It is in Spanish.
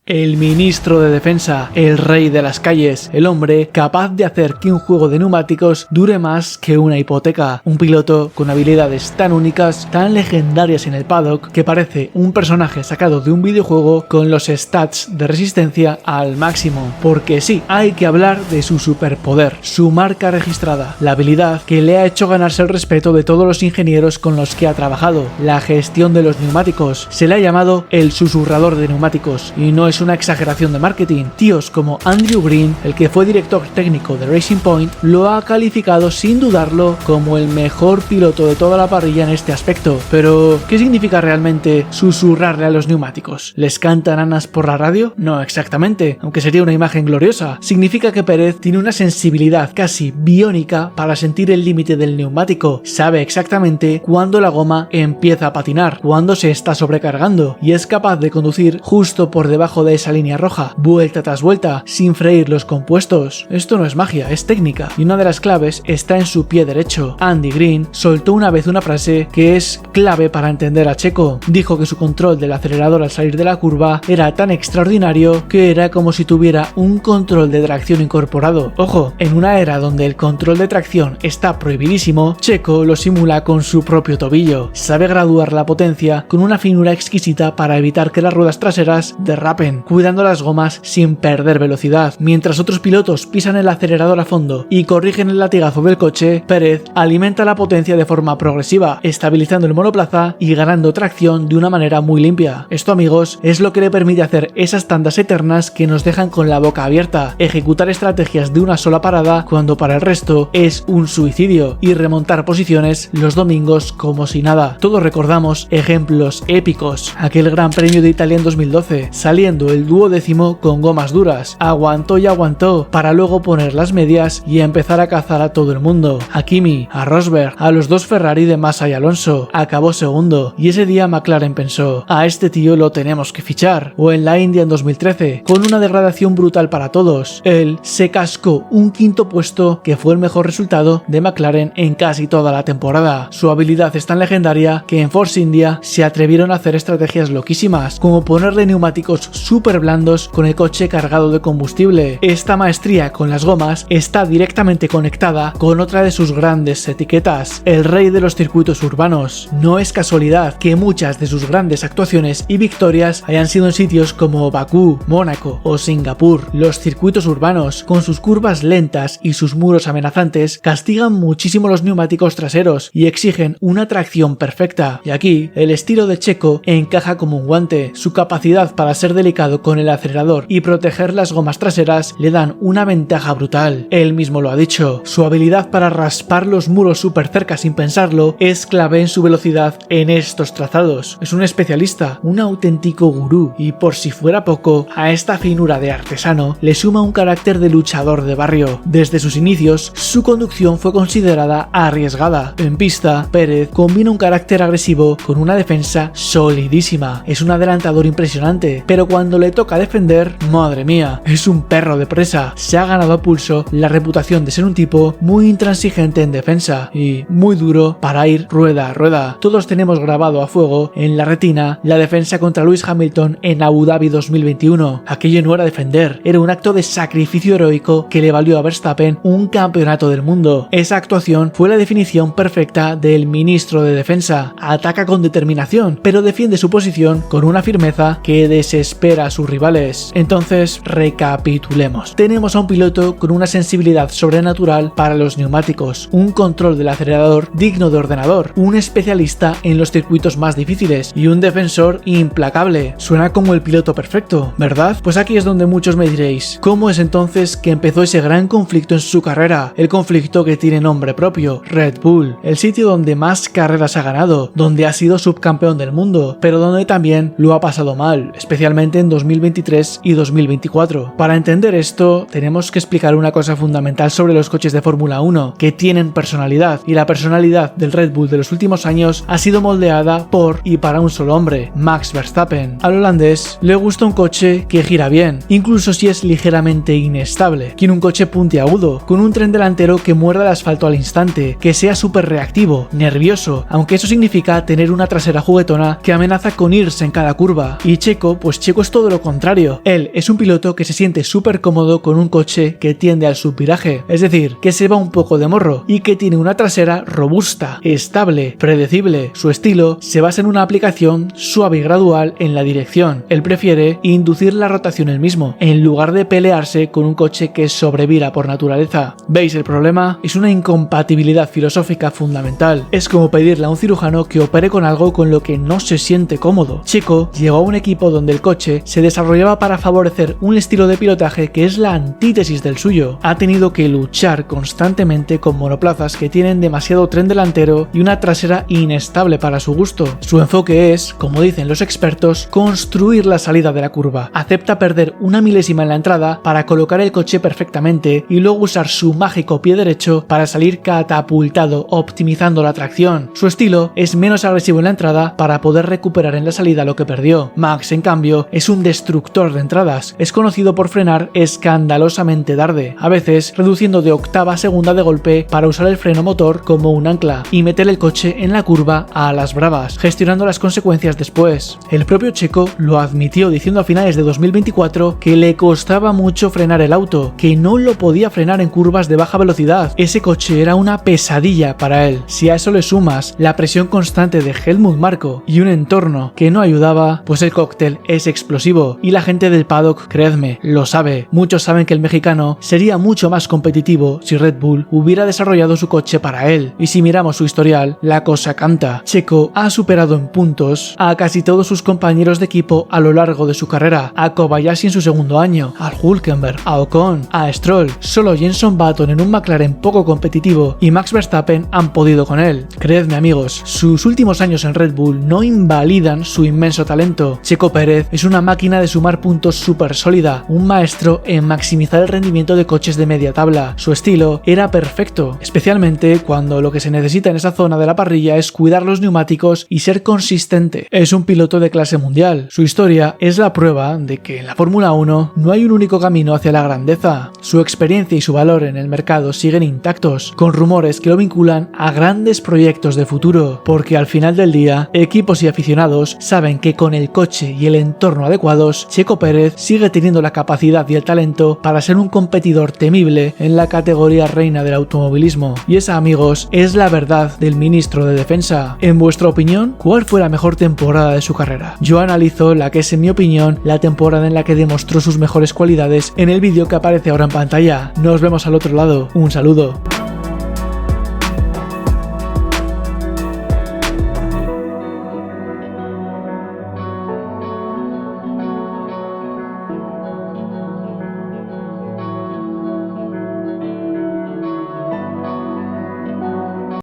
El ministro de Defensa, el rey de las calles, el hombre capaz de hacer que un juego de neumáticos dure más que una hipoteca. Un piloto con habilidades tan únicas, tan legendarias en el paddock, que parece un personaje sacado de un videojuego con los stats de resistencia al máximo. Porque sí, hay que hablar de su superpoder, su marca registrada, la habilidad que le ha hecho ganarse el respeto de todos los ingenieros con los que ha trabajado, la gestión de los neumáticos. Se le ha llamado el susurrador de neumáticos, y no es una exageración de marketing. Tíos como Andrew Green, el que fue director técnico de Racing Point, lo ha calificado sin dudarlo como el mejor piloto de toda la parrilla en este aspecto. Pero, ¿qué significa realmente susurrarle a los neumáticos? ¿Les cantan nanas por la radio? No exactamente, aunque sería una imagen gloriosa. Significa que Pérez tiene una sensibilidad casi biónica para sentir el límite del neumático. Sabe exactamente cuándo la goma empieza a patinar, cuándo se está sobrecargando, y es capaz de conducir justo por debajo de esa línea roja, vuelta tras vuelta, sin freír los compuestos. Esto no es magia, es técnica, y una de las claves está en su pie derecho. Andy Green soltó una vez una frase que es clave para entender a Checo. Dijo que su control del acelerador al salir de la curva era tan extraordinario que era como si tuviera un control de tracción incorporado. Ojo, en una era donde el control de tracción está prohibidísimo, Checo lo simula con su propio tobillo. Sabe graduar la potencia con una finura exquisita para evitar que las ruedas traseras derrapen, cuidando las gomas sin perder velocidad. Mientras otros pilotos pisan el acelerador a fondo y corrigen el latigazo del coche, Pérez alimenta la potencia de forma progresiva, estabilizando el monoplaza y ganando tracción de una manera muy limpia. Esto, amigos, es lo que le permite hacer esas tandas eternas que nos dejan con la boca abierta, ejecutar estrategias de una sola parada cuando para el resto es un suicidio, y remontar posiciones los domingos como si nada. Todos recordamos ejemplos épicos. Aquel Gran Premio de Italia en 2012, saliendo el 12º con gomas duras, aguantó y aguantó para luego poner las medias y empezar a cazar a todo el mundo, a Kimi, a Rosberg, a los dos Ferrari de Massa y Alonso. Acabó segundo, y ese día McLaren pensó: a este tío lo tenemos que fichar. O en la India en 2013, con una degradación brutal para todos, él se cascó un quinto puesto que fue el mejor resultado de McLaren en casi toda la temporada. Su habilidad es tan legendaria que en Force India se atrevieron a hacer estrategias loquísimas, como ponerle neumáticos súper blandos con el coche cargado de combustible. Esta maestría con las gomas está directamente conectada con otra de sus grandes etiquetas: el rey de los circuitos urbanos. No es casualidad que muchas de sus grandes actuaciones y victorias hayan sido en sitios como Bakú, Mónaco o Singapur. Los circuitos urbanos, con sus curvas lentas y sus muros amenazantes, castigan muchísimo los neumáticos traseros y exigen una tracción perfecta. Y aquí, el estilo de Checo encaja como un guante. Su capacidad para ser delicado con el acelerador y proteger las gomas traseras le dan una ventaja brutal. Él mismo lo ha dicho, su habilidad para raspar los muros súper cerca sin pensarlo es clave en su velocidad en estos trazados. Es un especialista, un auténtico gurú, y por si fuera poco, a esta finura de artesano le suma un carácter de luchador de barrio. Desde sus inicios, su conducción fue considerada arriesgada. En pista, Pérez combina un carácter agresivo con una defensa solidísima. Es un adelantador impresionante, pero cuando le toca defender, madre mía, es un perro de presa. Se ha ganado a pulso la reputación de ser un tipo muy intransigente en defensa y muy duro para ir rueda a rueda. Todos tenemos grabado a fuego en la retina la defensa contra Lewis Hamilton en Abu Dhabi 2021. Aquello no era defender, era un acto de sacrificio heroico que le valió a Verstappen un campeonato del mundo. Esa actuación fue la definición perfecta del ministro de defensa. Ataca con determinación, pero defiende su posición con una firmeza que desespera a sus rivales. Entonces, recapitulemos. Tenemos a un piloto con una sensibilidad sobrenatural para los neumáticos, un control del acelerador digno de ordenador, un especialista en los circuitos más difíciles y un defensor implacable. Suena como el piloto perfecto, ¿verdad? Pues aquí es donde muchos me diréis: ¿cómo es entonces que empezó ese gran conflicto en su carrera? El conflicto que tiene nombre propio: Red Bull, el sitio donde más carreras ha ganado, donde ha sido subcampeón del mundo, pero donde también lo ha pasado mal, especialmente en 2023 y 2024. Para entender esto, tenemos que explicar una cosa fundamental sobre los coches de Fórmula 1, que tienen personalidad, y la personalidad del Red Bull de los últimos años ha sido moldeada por y para un solo hombre: Max Verstappen. Al holandés le gusta un coche que gira bien, incluso si es ligeramente inestable. Quiere un coche puntiagudo, con un tren delantero que muerda el asfalto al instante, que sea súper reactivo, nervioso, aunque eso significa tener una trasera juguetona que amenaza con irse en cada curva. Y Checo, pues Checo es todo lo contrario. Él es un piloto que se siente súper cómodo con un coche que tiende al subviraje, es decir, que se va un poco de morro y que tiene una trasera robusta, estable, predecible. Su estilo se basa en una aplicación suave y gradual en la dirección. Él prefiere inducir la rotación él mismo, en lugar de pelearse con un coche que sobrevira por naturaleza. ¿Veis el problema? Es una incompatibilidad filosófica fundamental. Es como pedirle a un cirujano que opere con algo con lo que no se siente cómodo. Checo llegó a un equipo donde el coche se desarrollaba para favorecer un estilo de pilotaje que es la antítesis del suyo. Ha tenido que luchar constantemente con monoplazas que tienen demasiado tren delantero y una trasera inestable para su gusto. Su enfoque es, como dicen los expertos, construir la salida de la curva. Acepta perder una milésima en la entrada para colocar el coche perfectamente y luego usar su mágico pie derecho para salir catapultado, optimizando la tracción. Su estilo es menos agresivo en la entrada para poder recuperar en la salida lo que perdió. Max, en cambio, es un destructor de entradas. Es conocido por frenar escandalosamente tarde, a veces reduciendo de octava a segunda de golpe para usar el freno motor como un ancla y meter el coche en la curva a las bravas, gestionando las consecuencias después. El propio Checo lo admitió diciendo a finales de 2024 que le costaba mucho frenar el auto, que no lo podía frenar en curvas de baja velocidad. Ese coche era una pesadilla para él. Si a eso le sumas la presión constante de Helmut Marko y un entorno que no ayudaba, pues el cóctel es explosivo y la gente del paddock, creedme, lo sabe. Muchos saben que el mexicano sería mucho más competitivo si Red Bull hubiera desarrollado su coche para él. Y si miramos su historial, la cosa canta. Checo ha superado en puntos a casi todos sus compañeros de equipo a lo largo de su carrera, a Kobayashi en su segundo año, a Hülkenberg, a Ocon, a Stroll. Solo Jenson Button en un McLaren poco competitivo y Max Verstappen han podido con él. Creedme amigos, sus últimos años en Red Bull no invalidan su inmenso talento. Checo Pérez es una máquina de sumar puntos súper sólida, un maestro en maximizar el rendimiento de coches de media tabla. Su estilo era perfecto, especialmente cuando lo que se necesita en esa zona de la parrilla es cuidar los neumáticos y ser consistente. Es un piloto de clase mundial. Su historia es la prueba de que en la Fórmula 1 no hay un único camino hacia la grandeza. Su experiencia y su valor en el mercado siguen intactos, con rumores que lo vinculan a grandes proyectos de futuro, porque al final del día, equipos y aficionados saben que con el coche y el entorno adecuados, Checo Pérez sigue teniendo la capacidad y el talento para ser un competidor temible en la categoría reina del automovilismo. Y esa, amigos, es la verdad del ministro de Defensa. En vuestra opinión, ¿cuál fue la mejor temporada de su carrera? Yo analizo la que es, en mi opinión, la temporada en la que demostró sus mejores cualidades en el vídeo que aparece ahora en pantalla. Nos vemos al otro lado. Un saludo.